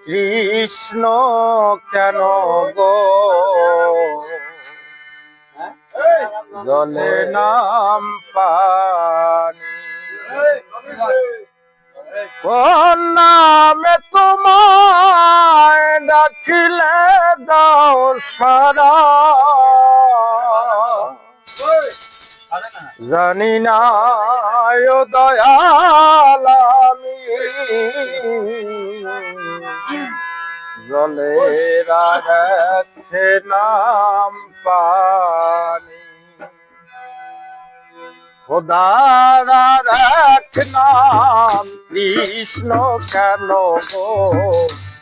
কৃষ্ণ কেন গো জলে নাম পানি কোন নামে তোমায় ডাকিলে দাও সারা জানি না ও দয়াল আমি জলে রাখে নাম পানি খোদারা রাখ নাম কৃষ্ণ কেন গো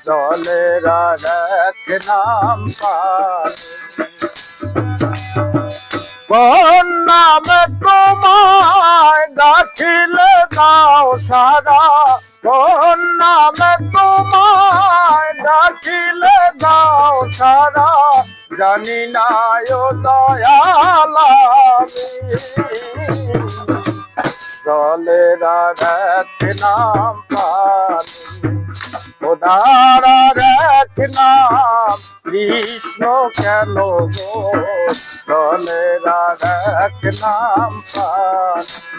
জলে রাখ নাম পানি কোন নামে তোমায় ডাকিলে দাও সারা কোন নামে তোমায় ডাকিলে দাও সারা জানি না ও দয়াল আমি জলে রাখ নাম পানি খোদারা রাখ নাম কৃষ্ণ কেন গো জলে রাখ নাম পানি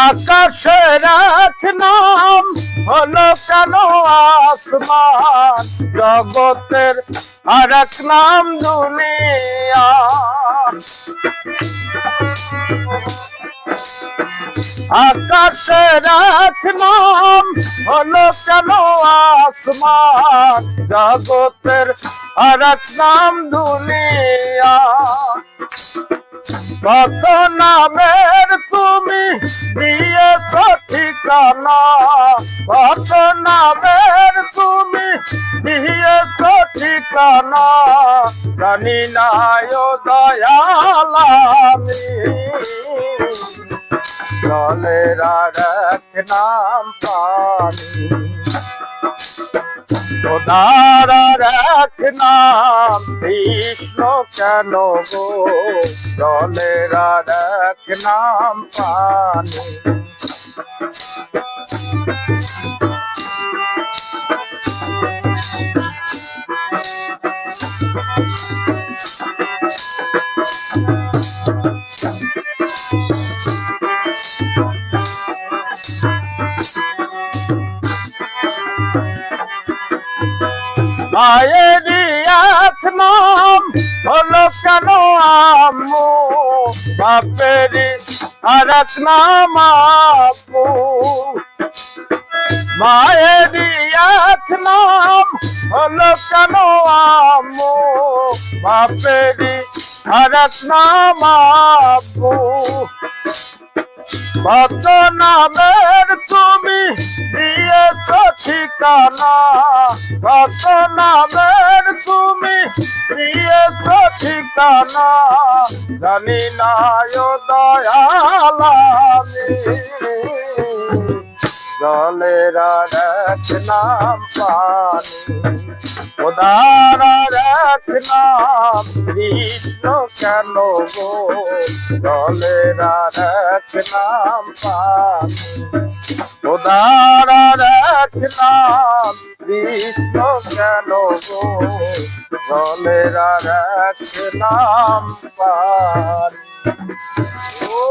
আকাশে রাখ নাম হলো কেন আসমান জগতের আর এক নাম দুনিয়া আকাশে রাখ নাম হলো কেন আসমান জগতের আর এক নাম দুনিয়া কত নামের তুমি দিয়েছ ঠিকানা কত নামের তুমি দিয়েছ ঠিকানা জানি না ও দয়াল আমি জলে রাখ নাম পানি খোদারা রাখ নাম কৃষ্ণ কেন গো জলে রাখ নাম পানি মায়েরই এক নাম হলো কেন আম্মু বাপেরই আর এক নাম আপু মায়েরই এক নাম হলো কেন আম্মু বাপেরই আর এক নাম আপু কত নামের তুমি দিয়েছ ঠিকানা কত নামের তুমি দিয়েছ ঠিকানা জানি না ও দয়াল আমি জলে রাখ নাম পানি খোদারা রাখ নাম কৃষ্ণ কেন গো জলে রাখ নাম পানি খোদারা রাখ নাম কৃষ্ণ কেন গো জলে রাখ নাম পানি ও